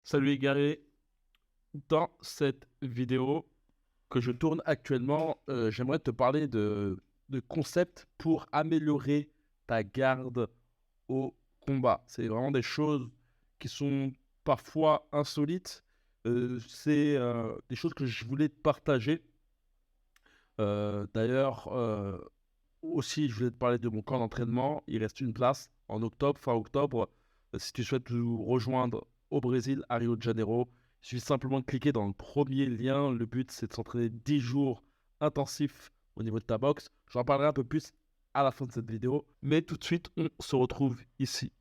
Salut Égaré, dans cette vidéo que je tourne actuellement, j'aimerais te parler de concepts pour améliorer ta garde au combat. C'est vraiment des choses qui sont parfois insolites. C'est des choses que je voulais te partager. D'ailleurs, aussi, je voulais te parler de mon camp d'entraînement. Il reste une place en octobre, fin octobre. Si tu souhaites nous rejoindre au Brésil, à Rio de Janeiro, il suffit simplement de cliquer dans le premier lien. Le but, c'est de s'entraîner 10 jours intensifs au niveau de ta boxe. J'en parlerai un peu plus à la fin de cette vidéo. Mais tout de suite, on se retrouve ici.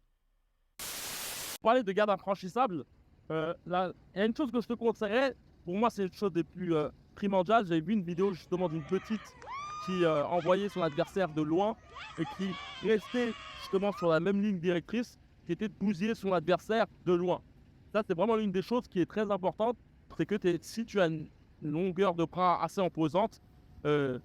Pour parler de garde infranchissable, il y a une chose que je te conseillerais. Pour moi, c'est une chose des plus primordiales. J'avais vu une vidéo justement d'une petite qui envoyait son adversaire de loin et qui restait justement sur la même ligne directrice, qui était de bousiller son adversaire de loin. Ça, c'est vraiment l'une des choses qui est très importante, c'est que si tu as une longueur de bras assez imposante, ton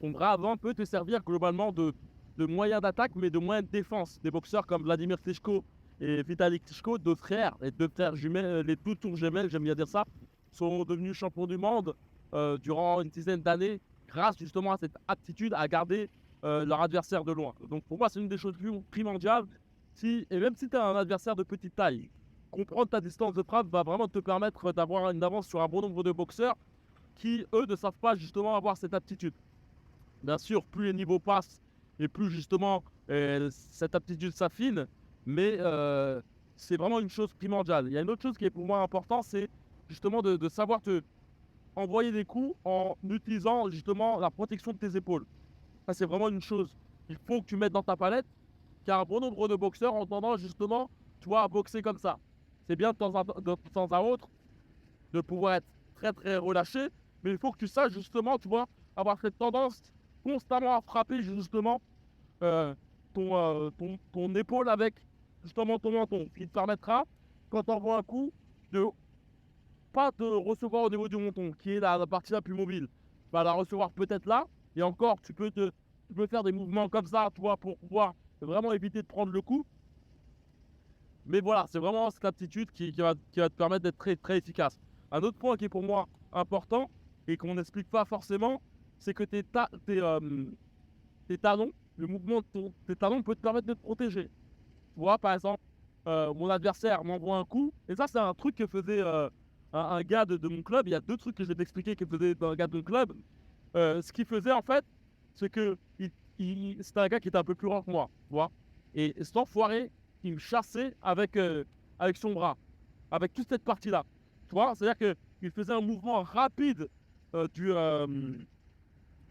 bras avant peut te servir globalement de moyen d'attaque, mais de moyen de défense. Des boxeurs comme Vladimir Klitschko et Vitali Klitschko, deux frères, les deux frères jumelles, les deux tours jumelles, j'aime bien dire ça, sont devenus champions du monde durant une dizaine d'années, grâce justement à cette aptitude à garder leur adversaire de loin. Donc pour moi, c'est une des choses primordiales. Et même si tu as un adversaire de petite taille, comprendre ta distance de frappe va vraiment te permettre d'avoir une avance sur un bon nombre de boxeurs qui, eux, ne savent pas justement avoir cette aptitude. Bien sûr, plus les niveaux passent et plus justement cette aptitude s'affine, mais c'est vraiment une chose primordiale. Il y a une autre chose qui est pour moi importante, c'est justement de savoir te envoyer des coups en utilisant justement la protection de tes épaules. Ça, c'est vraiment une chose qu'il faut que tu mettes dans ta palette, car un bon nombre de boxeurs ont tendance justement, tu vois, à boxer comme ça. C'est bien de temps à autre de pouvoir être très très relâché, mais il faut que tu saches justement, tu vois, avoir cette tendance constamment à frapper justement ton épaule avec justement ton menton, qui te permettra, quand tu envoies un coup, de pas te recevoir au niveau du menton, qui est la partie la plus mobile. Tu vas la recevoir peut-être là, et encore, tu peux faire des mouvements comme ça, tu vois, pour pouvoir vraiment éviter de prendre le coup. Mais voilà, c'est vraiment cette aptitude qui va te permettre d'être très, très efficace. Un autre point qui est pour moi important et qu'on n'explique pas forcément, c'est que tes talons, le mouvement de tes talons peut te permettre de te protéger. Tu vois, par exemple, mon adversaire m'envoie un coup, et ça, c'est un truc que faisait un gars de mon club. Il y a deux trucs que je vais t'expliquer que faisait un gars de mon club. Ce qu'il faisait, en fait, c'est que c'était un gars qui était un peu plus grand que moi, tu vois. Et cet enfoiré, il me chassait avec son bras, avec toute cette partie-là. Tu vois, c'est-à-dire qu'il faisait un mouvement rapide euh, du, euh,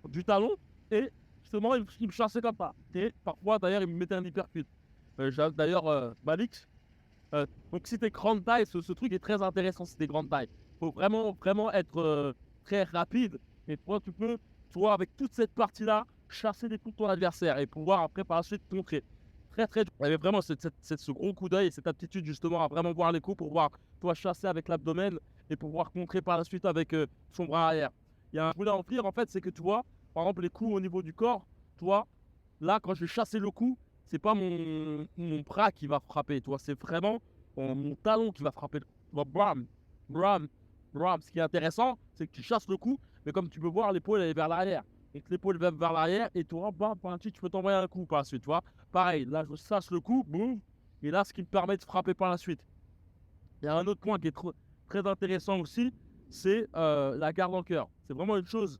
du talon et justement, il me chassait comme ça. Et parfois, d'ailleurs, il me mettait un hypercute. D'ailleurs, Malik, donc si t'es grande taille, ce truc est très intéressant si t'es grande taille. Faut vraiment, vraiment être très rapide. Et toi, tu vois, avec toute cette partie-là, chasser des coups de ton adversaire et pouvoir après par la suite contrer. Très, très dur. Il y avait vraiment ce gros coup d'œil et cette aptitude justement à vraiment voir les coups pour pouvoir, toi, chasser avec l'abdomen et pouvoir contrer par la suite avec son bras arrière. Je voulais en venir, en fait, c'est que tu vois, par exemple, les coups au niveau du corps, tu vois, là, quand je vais chasser le coup, c'est pas mon bras qui va frapper, tu vois, c'est vraiment mon talon qui va frapper. Tu vois, bram, bram, bram. Ce qui est intéressant, c'est que tu chasses le coup, mais comme tu peux voir, l'épaule elle est vers l'arrière. Et que l'épaule va vers l'arrière, et tu vois, bam, par la suite, tu peux t'envoyer un coup par la suite, tu vois. Pareil, là, je chasse le coup, boum, et là, ce qui me permet de frapper par la suite. Il y a un autre point qui est très intéressant aussi, c'est la garde en cœur. C'est vraiment une chose,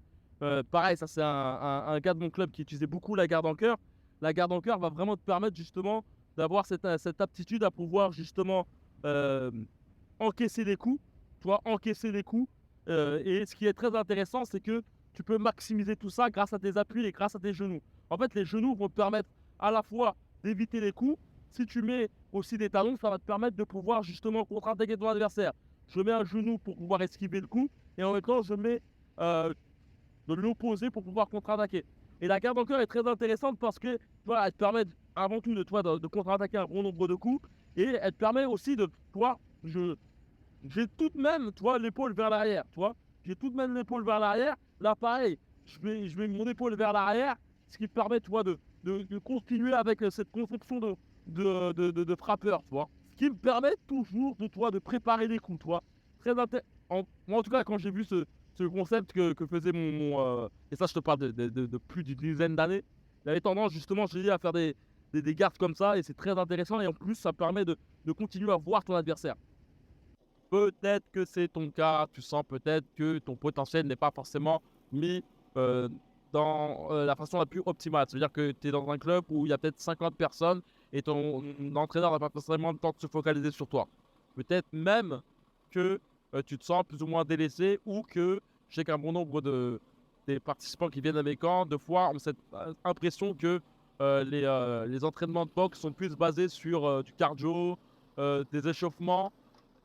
pareil, ça c'est un gars de mon club qui utilisait beaucoup la garde en cœur. La garde en cœur va vraiment te permettre justement d'avoir cette aptitude à pouvoir justement euh, encaisser les coups, tu vois, encaisser les coups. Et ce qui est très intéressant, c'est que tu peux maximiser tout ça grâce à tes appuis et grâce à tes genoux. En fait, les genoux vont te permettre à la fois d'éviter les coups. Si tu mets aussi des talons, ça va te permettre de pouvoir justement contre-attaquer ton adversaire. Je mets un genou pour pouvoir esquiver le coup et en même temps, je mets de l'opposé pour pouvoir contre-attaquer. Et la garde en cœur est très intéressante parce que voilà, elle te permet avant tout de contre-attaquer un bon nombre de coups et elle te permet aussi de, toi, j'ai tout de même, tu vois, l'épaule vers l'arrière, tu vois. J'ai tout de même l'épaule vers l'arrière. Là, pareil, je mets mon épaule vers l'arrière, ce qui me permet, tu vois, de continuer avec cette conception de frappeur, tu vois. qui me permet toujours de préparer des coups, toi. Moi, en tout cas, quand j'ai vu ce concept que faisait et ça, je te parle de plus d'une dizaine d'années, il avait tendance, justement, je dis, à faire des gardes comme ça, et c'est très intéressant, et en plus, ça permet de continuer à voir ton adversaire. Peut-être que c'est ton cas, tu sens peut-être que ton potentiel n'est pas forcément mis euh, dans la façon la plus optimale. C'est-à-dire que tu es dans un club où il y a peut-être 50 personnes et ton entraîneur n'a pas forcément le temps de se focaliser sur toi. Peut-être même que tu te sens plus ou moins délaissé, ou que je sais qu'un bon nombre des participants qui viennent à mes camps, de fois, ont cette impression que les entraînements de boxe sont plus basés sur du cardio, des échauffements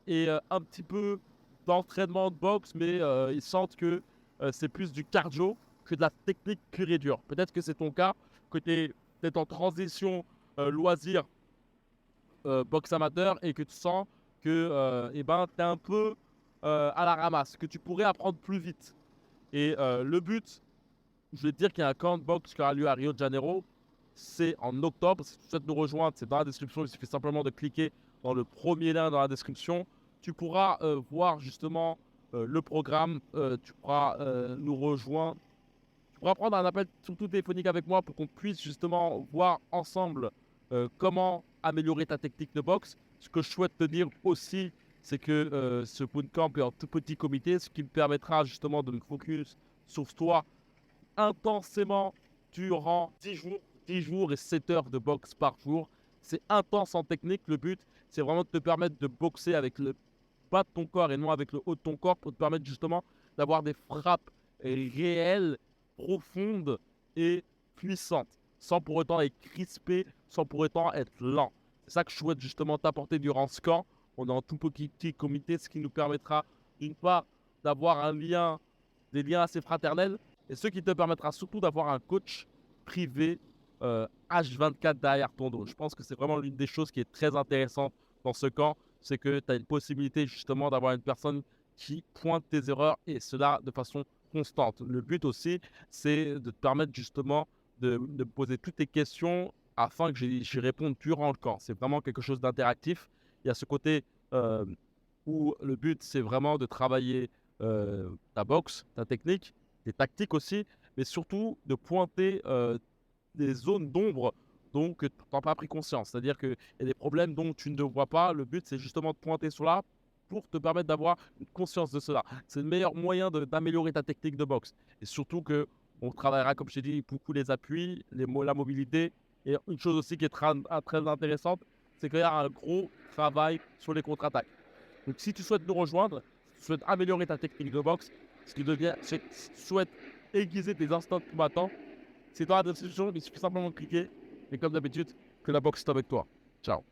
et un petit peu d'entraînement de boxe, mais ils sentent que c'est plus du cardio que de la technique pure et dure. Peut-être que c'est ton cas, que tu es peut-être en transition loisir boxe amateur, et que tu sens que tu es un peu à la ramasse, que tu pourrais apprendre plus vite. Et le but, je vais te dire qu'il y a un camp de boxe qui aura lieu à Rio de Janeiro. C'est en octobre. Si tu souhaites nous rejoindre, c'est dans la description. Il suffit simplement de cliquer dans le premier lien dans la description. Tu pourras voir justement le programme. Tu pourras nous rejoindre. Tu pourras prendre un appel surtout téléphonique avec moi pour qu'on puisse justement voir ensemble comment améliorer ta technique de boxe. Ce que je souhaite te dire aussi, c'est que ce bootcamp est en tout petit comité, ce qui me permettra justement de me focus sur toi intensément durant 10 jours et 7 heures de boxe par jour. C'est intense en technique. Le but, c'est vraiment de te permettre de boxer avec le bas de ton corps et non avec le haut de ton corps, pour te permettre justement d'avoir des frappes réelles, profondes et puissantes, sans pour autant être crispé, sans pour autant être lent. C'est ça que je souhaite justement t'apporter durant ce camp. On est en tout petit comité, ce qui nous permettra d'une part d'avoir des liens assez fraternels, et ce qui te permettra surtout d'avoir un coach privé H24 derrière ton dos. Je pense que c'est vraiment l'une des choses qui est très intéressante dans ce camp, c'est que tu as une possibilité justement d'avoir une personne qui pointe tes erreurs, et cela de façon constante. Le but aussi, c'est de te permettre justement de poser toutes tes questions afin que j'y réponde durant le camp. C'est vraiment quelque chose d'interactif. Il y a ce côté où le but, c'est vraiment de travailler ta boxe, ta technique, tes tactiques aussi, mais surtout de pointer des zones d'ombre dont tu n'as pas pris conscience. C'est-à-dire qu'il y a des problèmes dont tu ne vois pas. Le but, c'est justement de pointer cela pour te permettre d'avoir une conscience de cela. C'est le meilleur moyen d'améliorer ta technique de boxe. Et surtout qu'on travaillera, comme je t'ai dit, beaucoup les appuis, la mobilité. Et une chose aussi qui est très intéressante, c'est qu'il y a un gros travail sur les contre-attaques. Donc, si tu souhaites nous rejoindre, si tu souhaites améliorer ta technique de boxe, si tu souhaites aiguiser tes instincts de combattant, c'est dans la description. Il suffit simplement de cliquer. Et comme d'habitude, que la boxe est avec toi. Ciao.